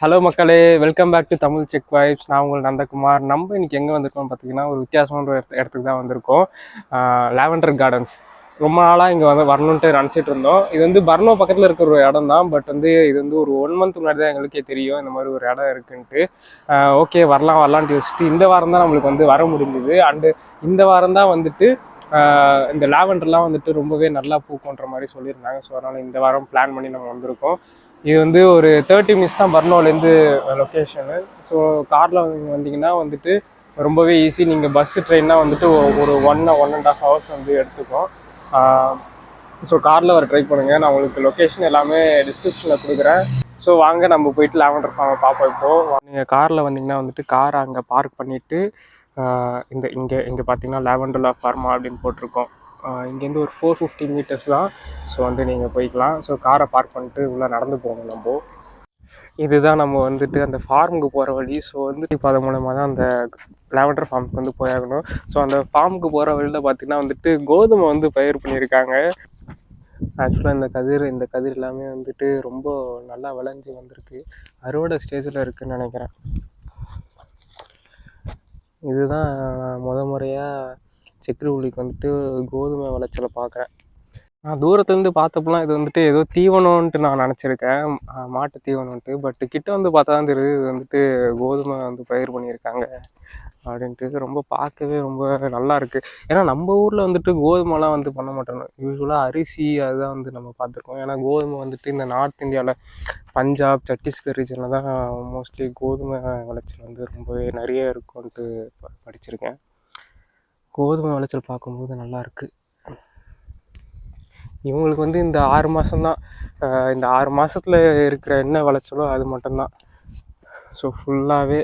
Hello மக்களே, welcome back to Tamil check vibes. நான் உங்கள் நந்தகுமார். நம்ம இன்னைக்கு எங்கே வந்திருக்கோம் பார்த்தீங்கன்னா, ஒரு வித்தியாசமான ஒரு இடத்துக்கு தான் வந்திருக்கோம். Lavender gardens. ரொம்ப நாளாக இங்கே வரணுன்ட்டு நினச்சிட்டு இருந்தோம். இது வந்து பர்னோ பக்கத்தில் இருக்கிற ஒரு இடம் தான். பட் இது வந்து ஒரு 1 மந்த் முன்னாடி தான் எங்களுக்கே தெரியும் இந்த மாதிரி ஒரு இடம் இருக்குன்ட்டு. ஓகே, வரலான்ட்டு யோசிச்சுட்டு இந்த வாரம் தான் நம்மளுக்கு வந்து வர முடிஞ்சுது. அண்டு இந்த வாரம் தான் வந்துட்டு இந்த லாவெண்டர்லாம் வந்துட்டு ரொம்பவே நல்லா பூக்குன்ற மாதிரி சொல்லியிருந்தாங்க. ஸோ அதனால் இந்த வாரம் பிளான் பண்ணி நம்ம வந்திருக்கோம். இது வந்து ஒரு 30 மினிட்ஸ் தான் பர்னோலேருந்து லொக்கேஷனு. ஸோ காரில் வந்தீங்கன்னா வந்துட்டு ரொம்பவே ஈஸி. நீங்கள் பஸ்ஸு ட்ரெயின்னா வந்துட்டு ஒரு 1.5 ஹவர்ஸ் வந்து எடுத்துக்கும். ஸோ காரில் வர ட்ரை பண்ணுங்கள். நான் உங்களுக்கு லொக்கேஷன் எல்லாமே டிஸ்கிரிப்ஷனில் கொடுக்குறேன். ஸோ வாங்க நம்ம போயிட்டு லாவெண்டர் ஃபார்மை பார்ப்போம். இப்போது நீங்கள் காரில் வந்தீங்கன்னா வந்துட்டு காரை அங்கே பார்க் பண்ணிவிட்டு இங்கே பார்த்தீங்கன்னா லாவெண்டர் ஃபார்மா அப்படின்னு போட்டிருக்கோம். இங்கேருந்து ஒரு 450 மீட்டர்ஸ் தான். ஸோ வந்து நீங்கள் போய்க்கலாம். ஸோ காரை பார்க் பண்ணிட்டு உள்ளே நடந்து போகணும் நம்ம. இதுதான் நம்ம வந்துட்டு அந்த ஃபார்முக்கு போகிற வழி. ஸோ வந்து இப்போ அது மூலமாக தான் அந்த லாவெண்டர் ஃபார்முக்கு வந்து போயாகணும். ஸோ அந்த ஃபார்முக்கு போகிற வழியில் பார்த்திங்கன்னா வந்துட்டு கோதுமை வந்து பயிர் பண்ணியிருக்காங்க. ஆக்சுவலாக இந்த கதிர் எல்லாமே வந்துட்டு ரொம்ப நல்லா விளைஞ்சி வந்திருக்கு. அறுவடை ஸ்டேஜில் இருக்குதுன்னு நினைக்கிறேன். இதுதான் முறையாக செக்குருவுளிக்கு வந்துட்டு கோதுமை விளைச்சலை பார்க்குறேன். நான் தூரத்துலேருந்து பார்த்தப்பெல்லாம் இது வந்துட்டு ஏதோ தீவனம்ன்ட்டு நான் நினச்சிருக்கேன், மாட்டு தீவனம்ன்ட்டு. பட் கிட்ட வந்து பார்த்தா தான் தெரியுது இது வந்துட்டு கோதுமை வந்து பயிர் பண்ணியிருக்காங்க அப்படின்ட்டு. ரொம்ப பார்க்கவே ரொம்ப நல்லா இருக்குது. ஏன்னா நம்ம ஊரில் வந்துட்டு கோதுமைலாம் வந்து பண்ண மாட்டோம். யூஸ்வலாக அரிசி அதுதான் வந்து நம்ம பார்த்துருக்கோம். ஏன்னா கோதுமை வந்துட்டு இந்த நார்த் இந்தியாவில் பஞ்சாப், சத்தீஸ்கர் ரீஜனில் தான் மோஸ்ட்லி கோதுமை விளைச்சல் வந்து ரொம்பவே நிறைய இருக்கும்ன்ட்டு படிச்சிருக்கேன். கோதுமை விளைச்சல் பார்க்கும்போது நல்லாயிருக்கு. இவங்களுக்கு வந்து இந்த 6 மாதம்தான், இந்த 6 மாதத்தில் இருக்கிற என்ன விளைச்சலோ அது மட்டும்தான். ஸோ ஃபுல்லாகவே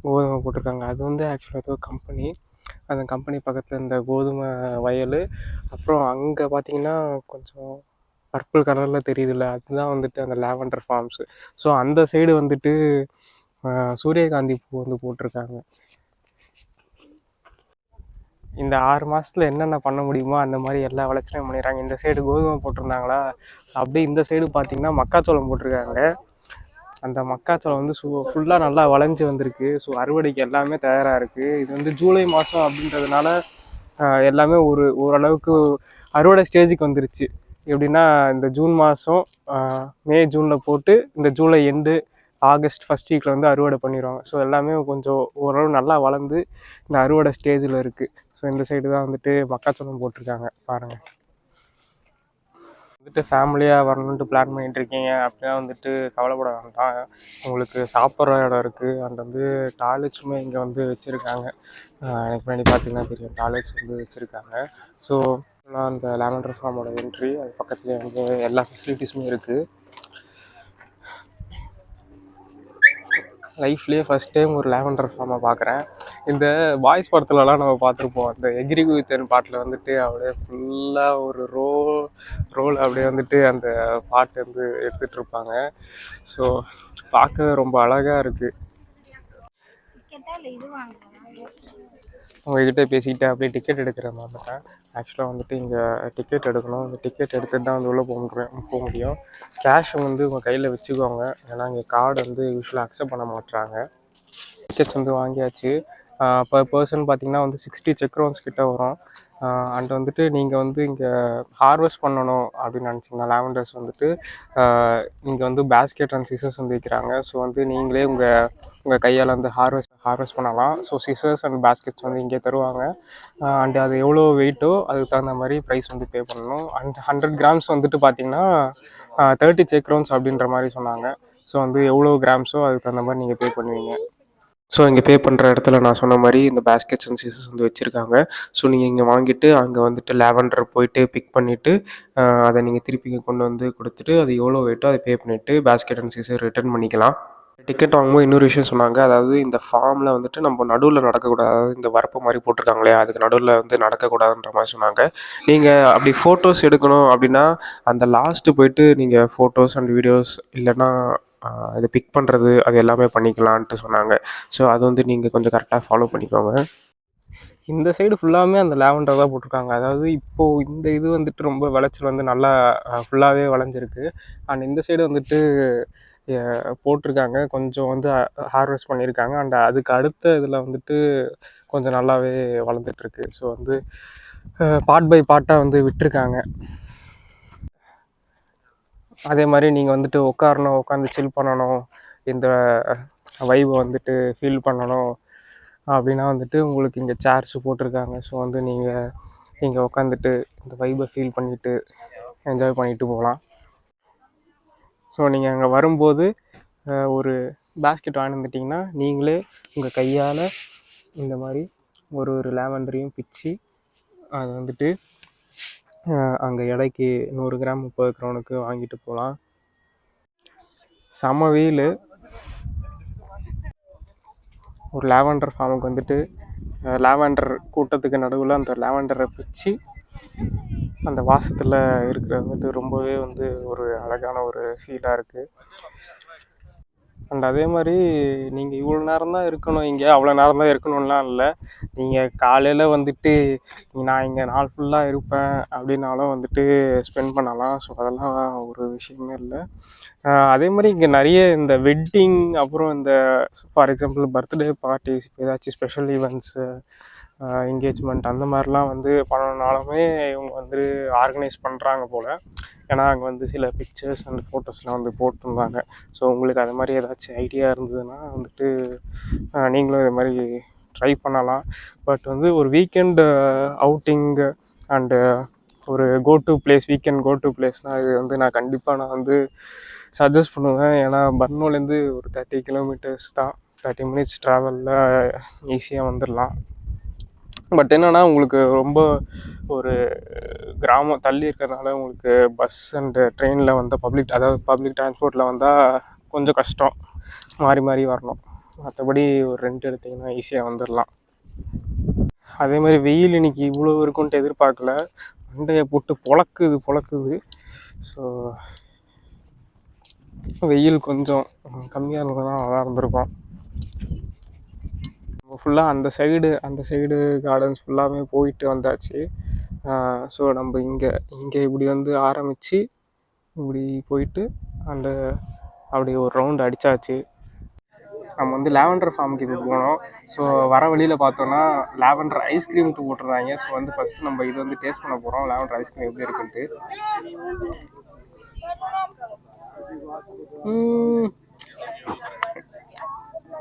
கோதுமை போட்டிருக்காங்க. அது வந்து ஆக்சுவலாக ஏதோ கம்பெனி. அந்த கம்பெனி பக்கத்தில் இந்த கோதுமை வயல். அப்புறம் அங்கே பார்த்தீங்கன்னா கொஞ்சம் பர்பிள் கலரில் தெரியுதுல்ல, அதுதான் வந்துட்டு அந்த லாவெண்டர் ஃபார்ம்ஸு. ஸோ அந்த சைடு வந்துட்டு சூரியகாந்தி பூ வந்து போட்டிருக்காங்க. இந்த 6 மாதத்தில் என்னென்ன பண்ண முடியுமோ அந்த மாதிரி எல்லா விளைச்சலையும் பண்ணிடுறாங்க. இந்த சைடு கோதுமை போட்டிருந்தாங்களா, அப்படியே இந்த சைடு பார்த்திங்கன்னா மக்காச்சோளம் போட்டிருக்காங்க. அந்த மக்காச்சோளம் வந்து ஃபுல்லாக நல்லா வளைஞ்சி வந்திருக்கு. ஸோ அறுவடைக்கு எல்லாமே தயாராக இருக்குது. இது வந்து ஜூலை மாதம் அப்படின்றதுனால எல்லாமே ஓரளவுக்கு அறுவடை ஸ்டேஜுக்கு வந்துருச்சு. எப்படின்னா இந்த ஜூன் மாதம் மே ஜூனில் போட்டு இந்த ஜூலை எண்டு ஆகஸ்ட் ஃபஸ்ட் வீக்கில் வந்து அறுவடை பண்ணிடுவாங்க. ஸோ எல்லாமே கொஞ்சம் ஓரளவு நல்லா வளர்ந்து இந்த அறுவடை ஸ்டேஜில் இருக்குது. ஸோ இந்த சைடு தான் வந்துட்டு மக்காச்சோளம் போட்டிருக்காங்க பாருங்கள். வந்துட்டு ஃபேமிலியாக வரணுன்ட்டு பிளான் பண்ணிகிட்டு இருக்கீங்க அப்படின்னா வந்துட்டு கவலைப்பட வேண்டாம். உங்களுக்கு சாப்பிட்ற இடம் இருக்குது. அண்ட் வந்து டாய்லெட்ஸுமே இங்கே வந்து வச்சுருக்காங்க. எனக்கு முன்னாடி பார்த்தீங்கன்னா தெரியும், டாய்லெட்ஸ் வந்து வச்சுருக்காங்க. ஸோ அந்த லாவெண்டர் ஃபார்மோட என்ட்ரி, அது பக்கத்துலேயே வந்து எல்லா ஃபெசிலிட்டிஸுமே இருக்குது. லைஃப்லேயே ஃபஸ்ட் டைம் ஒரு லாவெண்டர் ஃபார்மை பார்க்குறேன். இந்த பாய்ஸ் படத்துலலாம் நம்ம பார்த்துருப்போம், அந்த எகிரி குதித்தன் பாட்டில் வந்துட்டு அப்படியே ஃபுல்லாக ஒரு ரோல் அப்படியே வந்துட்டு அந்த பாட்டு வந்து எடுத்துகிட்டு இருப்பாங்க. ஸோ பார்க்கவே ரொம்ப அழகாக இருக்குது. உங்கள்கிட்ட பேசிக்கிட்டு அப்படியே டிக்கெட் எடுக்கிற மாதிரிட்டேன். ஆக்சுவலாக வந்துட்டு இங்கே டிக்கெட் எடுக்கணும். இந்த டிக்கெட் எடுத்துகிட்டு தான் வந்து உள்ளே போக முடியும். கேஷ் வந்து உங்கள் கையில் வச்சுக்கோங்க, ஏன்னா இங்கே கார்டு வந்து யூஸ்வலாக அக்செப்ட் பண்ண மாட்டுறாங்க. டிக்கெட்ஸ் வந்து வாங்கியாச்சு. பர் பர்சன் பார்த்திங்கன்னா வந்து 60 செக் ரவுண்ட்ஸ் கிட்ட வரும். அண்ட் வந்துட்டு நீங்கள் வந்து இங்கே ஹார்வெஸ்ட் பண்ணணும் அப்படின்னு நினச்சிங்கன்னா லாவெண்டர்ஸ் வந்துட்டு இங்கே வந்து பேஸ்கெட் அண்ட் சிசர்ஸ் வந்து விற்கிறாங்க. ஸோ வந்து நீங்களே உங்கள் கையால் வந்து ஹார்வெஸ்ட் பண்ணலாம். ஸோ சிசர்ஸ் அண்ட் பேஸ்கெட்ஸ் வந்து இங்கே தருவாங்க. அண்ட் அது எவ்வளோ வெயிட்டோ அதுக்கு தகுந்த மாதிரி ப்ரைஸ் வந்து பே பண்ணணும். அண்ட் 100 கிராம்ஸ் வந்துட்டு பார்த்திங்கன்னா 30 செக் ரவுண்ட்ஸ் அப்படின்ற மாதிரி சொன்னாங்க. ஸோ வந்து எவ்வளோ கிராம்ஸோ அதுக்கு தகுந்த மாதிரி நீங்கள் பே பண்ணுவீங்க. ஸோ இங்கே பே பண்ணுற இடத்துல நான் சொன்ன மாதிரி இந்த பேஸ்கெட்ஸ் அண்ட் சீசஸ் வந்து வச்சுருக்காங்க. ஸோ நீங்கள் இங்கே வாங்கிட்டு அங்கே வந்துட்டு லாவெண்டர் போயிட்டு பிக் பண்ணிவிட்டு அதை நீங்கள் திருப்பி இங்கே கொண்டு வந்து கொடுத்துட்டு அது எவ்வளோ வெயிட்டோ அதை பே பண்ணிவிட்டு பேஸ்கெட் அண்ட் சீசர் ரிட்டர்ன் பண்ணிக்கலாம். டிக்கெட் வாங்கும்போது இன்னொரு விஷயம் சொன்னாங்க, அதாவது இந்த ஃபார்மில் வந்துட்டு நம்ம நடுவில் நடக்கக்கூடாது. அதாவது இந்த வரப்பு மாதிரி போட்டிருக்காங்களே அதுக்கு நடுவில் வந்து நடக்கக்கூடாதுன்ற மாதிரி சொன்னாங்க. நீங்கள் அப்படி ஃபோட்டோஸ் எடுக்கணும் அப்படின்னா அந்த லாஸ்ட்டு போயிட்டு நீங்கள் ஃபோட்டோஸ் அண்ட் வீடியோஸ் இல்லைன்னா இதை பிக் பண்ணுறது அது எல்லாமே பண்ணிக்கலான்ட்டு சொன்னாங்க. ஸோ அது வந்து நீங்கள் கொஞ்சம் கரெக்டாக ஃபாலோ பண்ணிக்கோங்க. இந்த சைடு ஃபுல்லாமே அந்த லாவெண்டர் தான் போட்டிருக்காங்க. அதாவது இப்போது இந்த இது வந்துட்டு ரொம்ப விளைச்சல் வந்து நல்லா ஃபுல்லாகவே விளைஞ்சிருக்கு. அண்ட் இந்த சைடு வந்துட்டு போட்டிருக்காங்க. கொஞ்சம் வந்து ஹார்வெஸ்ட் பண்ணியிருக்காங்க. அண்ட் அதுக்கு அடுத்த இதில் வந்துட்டு கொஞ்சம் நல்லாவே வளர்ந்துட்டுருக்கு. ஸோ வந்து பார்ட் பை பார்ட்டாக வந்து விட்டுருக்காங்க. அதே மாதிரி நீங்கள் வந்துட்டு உட்காரணும், உட்காந்து சில் பண்ணணும், இந்த வைபை வந்துட்டு ஃபீல் பண்ணணும் அப்படின்னா வந்துட்டு உங்களுக்கு இங்கே சேர்ஸ் போட்டிருக்காங்க. ஸோ வந்து நீங்கள் இங்கே உட்காந்துட்டு இந்த வைபை ஃபீல் பண்ணிவிட்டு என்ஜாய் பண்ணிட்டு போகலாம். ஸோ நீங்கள் அங்கே வரும்போது ஒரு பேஸ்கெட் வாங்கிட்டு வந்துட்டிங்கன்னா நீங்களே உங்கள் கையால் இந்த மாதிரி ஒரு ஒரு லேவண்டரையும் பிச்சு அதை வந்துட்டு அங்கே எடைக்கு 100 கிராம் 30 கிராமுக்கு வாங்கிட்டு போகலாம். செம வெயில். ஒரு லேவண்டர் ஃபார்முக்கு வந்துட்டு லேவண்டர் கூட்டத்துக்கு நடுவில் அந்த லேவண்டரை பிச்சு அந்த வாசத்தில் இருக்கிறது வந்துட்டு ரொம்பவே வந்து ஒரு அழகான ஒரு ஃபீலாக இருக்குது. அண்ட் அதே மாதிரி நீங்கள் இவ்வளோ நேரம் தான் இருக்கணும், இங்கே அவ்வளோ நேரம் தான் இருக்கணும்லாம் இல்லை. நீங்கள் காலையில் வந்துட்டு நான் இங்கே நாள் ஃபுல்லாக இருப்பேன் அப்படின்னாலும் வந்துட்டு ஸ்பெண்ட் பண்ணலாம். ஸோ அதெல்லாம் ஒரு விஷயமே இல்லை. அதே மாதிரி இங்கே நிறைய இந்த வெட்டிங், அப்புறம் இந்த ஃபார் எக்ஸாம்பிள் பர்த்டே பார்ட்டிஸ், ஏதாச்சும் ஸ்பெஷல் ஈவெண்ட்ஸு, என்கேஜ்மெண்ட் அந்த மாதிரிலாம் வந்து பண்ணணுனாலுமே இவங்க வந்து ஆர்கனைஸ் பண்ணுறாங்க போல். ஏன்னா அங்கே வந்து சில பிக்சர்ஸ் அண்ட் ஃபோட்டோஸ்லாம் வந்து போட்டிருந்தாங்க. ஸோ உங்களுக்கு அது மாதிரி ஏதாச்சும் ஐடியா இருந்ததுன்னா வந்துட்டு நீங்களும் இது மாதிரி ட்ரை பண்ணலாம். பட் வந்து ஒரு வீக்கெண்டு அவுட்டிங்கு அண்டு ஒரு வீக்கெண்ட் கோ டு பிளேஸ்னால் இது வந்து நான் கண்டிப்பாக வந்து சஜஸ்ட் பண்ணுவேன். ஏன்னா பர்னோலேருந்து ஒரு 30 கிலோமீட்டர்ஸ் தான், 30 மினிட்ஸ் ட்ராவலில் ஈஸியாக வந்துடலாம். பட் என்னென்னா உங்களுக்கு ரொம்ப ஒரு கிராமம் தள்ளி இருக்கிறதுனால உங்களுக்கு பஸ் அண்டு ட்ரெயினில் வந்து பப்ளிக் டிரான்ஸ்போர்ட்டில் வந்தால் கொஞ்சம் கஷ்டம், மாறி மாறி வரணும். மற்றபடி ஒரு ரெண்ட் எடுத்திங்கன்னா ஈஸியாக வந்துடலாம். அதே மாதிரி வெயில் இன்றைக்கி இவ்வளோ இருக்குன்ட்டு எதிர்பார்க்கல, மண்டையை போட்டு பொழக்குது. ஸோ வெயில் கொஞ்சம் கம்மியாக இருந்ததுன்னா நல்லா இருந்திருக்கும். நம்ம ஃபுல்லாக அந்த சைடு கார்டன்ஸ் ஃபுல்லாகவே போயிட்டு வந்தாச்சு. ஸோ நம்ம இங்கே இப்படி வந்து ஆரம்பித்து இப்படி போயிட்டு அப்படி ஒரு ரவுண்டு அடித்தாச்சு. நம்ம வந்து லேவண்டர் ஃபார்முக்கு இப்போ போனோம். ஸோ வர வழியில் பார்த்தோன்னா லேவண்டர் ஐஸ்கிரீம்ட்டு போட்டிருந்தாங்க. ஸோ வந்து ஃபஸ்ட்டு நம்ம இது வந்து டேஸ்ட் பண்ண போகிறோம், லேவண்டர் ஐஸ்கிரீம் எப்படி இருக்குன்ட்டு.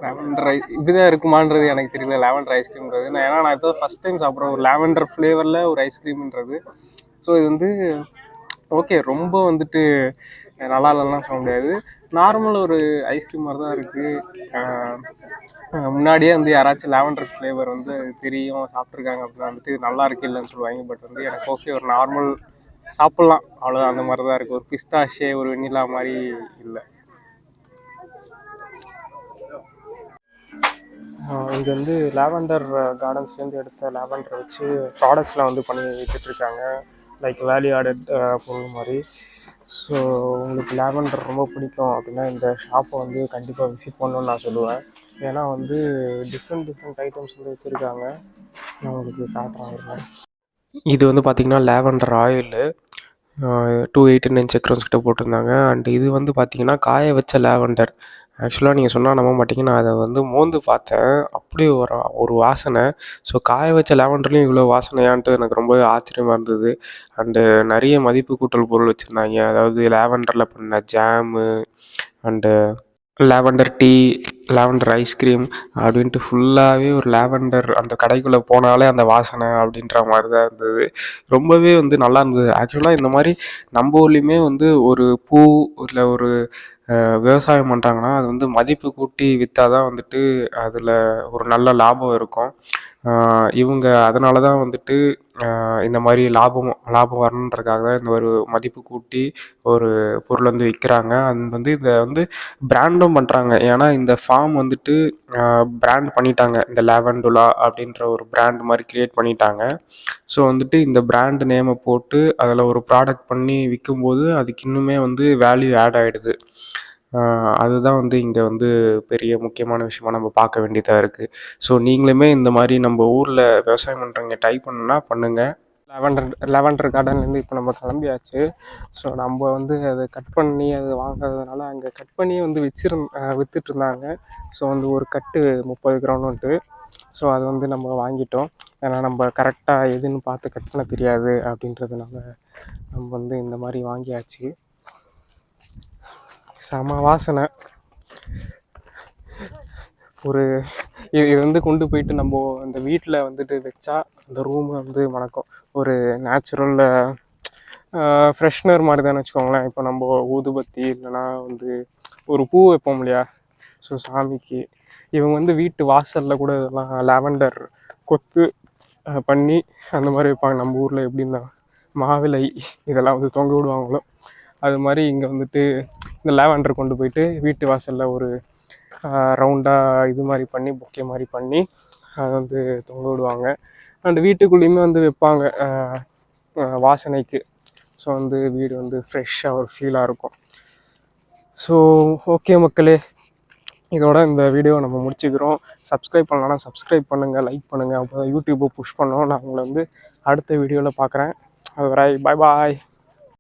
லேவண்டர் இப்படிதான் இருக்குமான்றது எனக்கு தெரியல, லேவண்டர் ஐஸ்கிரீம்ன்றது. ஏன்னா நான் இப்போ ஃபஸ்ட் டைம் சாப்பிட்றேன் ஒரு லேவண்டர் ஃப்ளேவரில் ஒரு ஐஸ்கிரீம்ன்றது. ஸோ இது வந்து ஓகே, ரொம்ப வந்துட்டு நல்லா இல்லைலாம் சொல்ல முடியாது, நார்மல் ஒரு ஐஸ்கிரீம் மாதிரி தான் இருக்குது. முன்னாடியே வந்து யாராச்சும் லேவண்டர் ஃப்ளேவர் வந்து தெரியும், சாப்பிட்ருக்காங்க அப்படின்னா வந்துட்டு நல்லா இருக்கு இல்லைன்னு சொல்லுவாங்க. பட் வந்து எனக்கு ஓகே, ஒரு நார்மல் சாப்பிட்லாம், அவ்வளோதான், அந்த மாதிரி தான் இருக்குது. ஒரு பிஸ்தாஷே ஒரு வெண்ணிலா மாதிரி இல்லை. இங்கே வந்து லேவண்டர் கார்டன்ஸ்லேருந்து எடுத்த லேவண்டரை வச்சு ப்ராடக்ட்ஸ்லாம் வந்து பண்ணி வச்சிட்ருக்காங்க, லைக் வேல்யூ ஆடட் பொருள் மாதிரி. ஸோ உங்களுக்கு லேவண்டர் ரொம்ப பிடிக்கும் அப்படின்னா இந்த ஷாப்பை வந்து கண்டிப்பாக விசிட் பண்ணணுன்னு நான் சொல்லுவேன். ஏன்னா வந்து டிஃப்ரெண்ட் ஐட்டம்ஸ் வந்து வச்சுருக்காங்க. நான் உங்களுக்கு காட்டுறேன். இது வந்து பார்த்திங்கன்னா லேவண்டர் ஆயிலு 289 செக்ரம்ஸ் கிட்ட போட்டிருந்தாங்க. அண்ட் இது வந்து பார்த்திங்கன்னா காய வச்ச லேவண்டர். ஆக்சுவலாக நீங்கள் சொன்னால் நம்ப மாட்டிங்க, நான் அதை வந்து மோந்து பார்த்தேன், அப்படியே ஒரு வாசனை. ஸோ காய வச்ச லேவண்டர்லேயும் இவ்வளோ வாசனையான்ட்டு எனக்கு ரொம்பவே ஆச்சரியமாக இருந்தது. அண்டு நிறைய மதிப்பு கூட்டல் பொருள் வச்சுருந்தாங்க, அதாவது லேவண்டரில் பண்ண jam and lavender tea, lavender ice cream அப்படின்ட்டு ஃபுல்லாகவே ஒரு லேவண்டர் அந்த கடைக்குள்ளே போனாலே அந்த வாசனை அப்படின்ற மாதிரி தான் இருந்தது. ரொம்பவே வந்து நல்லா இருந்தது. ஆக்சுவலாக இந்த மாதிரி நம்ம ஊர்லேயுமே வந்து ஒரு பூ இல்லை ஒரு விவசாயம் பண்ணுறாங்கன்னா அது வந்து மதிப்பு கூட்டி விற்றா தான் வந்துட்டு அதில் ஒரு நல்ல லாபம் இருக்கும். இவங்க அதனால தான் வந்துட்டு இந்த மாதிரி லாபம் வரணுன்றதுக்காக தான் இந்த ஒரு மதிப்பு கூட்டி ஒரு பொருள் வந்து விற்கிறாங்க. அது வந்து இதை வந்து பிராண்டும் பண்ணுறாங்க. ஏன்னா இந்த ஃபார்ம் வந்துட்டு பிராண்ட் பண்ணிட்டாங்க, இந்த லேவண்டுலா அப்படின்ற ஒரு பிராண்ட் மாதிரி க்ரியேட் பண்ணிட்டாங்க. ஸோ வந்துட்டு இந்த பிராண்ட் நேமை போட்டு அதில் ஒரு ப்ராடக்ட் பண்ணி விற்கும்போது அதுக்கு இன்னுமே வந்து வேல்யூ ஆட் ஆகிடுது. அதுதான் வந்து இங்கே வந்து பெரிய முக்கியமான விஷயமா நம்ம பார்க்க வேண்டியதாக இருக்குது. ஸோ நீங்களுமே இந்த மாதிரி நம்ம ஊரில் விவசாயம் பண்ணுறவங்க ட்ரை பண்ணுன்னா பண்ணுங்கள். லெவண்டர் கார்டன்லேருந்து இப்போ நம்ம கிளம்பியாச்சு. ஸோ நம்ம வந்து அதை கட் பண்ணி அது வாங்குறதுனால அங்கே கட் பண்ணி வந்து விற்றுட்ருந்தாங்க. ஸோ வந்து ஒரு கட்டு 30 கிராம்னுட்டு. ஸோ அது வந்து நம்ம வாங்கிட்டோம். ஏன்னா நம்ம கரெக்டாக எதுன்னு பார்த்து கட் பண்ண தெரியாது அப்படின்றதுனால நம்ம வந்து இந்த மாதிரி வாங்கியாச்சு. செம வாசனை. ஒரு இது வந்து கொண்டு போயிட்டு நம்ம அந்த வீட்டில் வந்துட்டு வச்சா அந்த ரூம் வந்து மணக்கும். ஒரு நேச்சுரல் ஃப்ரெஷ்னர் மாதிரி தானே வச்சுக்கோங்களேன். இப்போ நம்ம ஊதுபத்தி இல்லைன்னா வந்து ஒரு பூ வைப்போம் இல்லையா, ஸோ சாமிக்கு இவங்க வந்து வீட்டு வாசலில் கூட இதெல்லாம் லாவெண்டர் கொத்து பண்ணி அந்த மாதிரி வைப்பாங்க. நம்ம ஊரில் எப்படின்னா மாவிலை இதெல்லாம் வந்து தொங்க விடுவாங்களோ அது மாதிரி இங்கே வந்துட்டு இந்த லாவெண்டர் கொண்டு போயிட்டு வீட்டு வாசலில் ஒரு ரவுண்டாக இது மாதிரி பண்ணி பொக்கே மாதிரி பண்ணி அதை வந்து தொங்க விடுவாங்க. அண்ட் வீட்டுக்குள்ளேயுமே வந்து வைப்பாங்க வாசனைக்கு. ஸோ வந்து வீடு வந்து ஃப்ரெஷ்ஷாக ஒரு ஃபீலாக இருக்கும். ஸோ ஓகே மக்களே, இதோட இந்த வீடியோ நம்ம முடிச்சுக்கிறோம். சப்ஸ்கிரைப் பண்ணலன்னா சப்ஸ்கிரைப் பண்ணுங்கள், லைக் பண்ணுங்கள். அப்போ தான் யூடியூப்பை புஷ் பண்ணோம். நான் உங்களை வந்து அடுத்த வீடியோவில் பார்க்குறேன். அது வரை பாய் பாய்.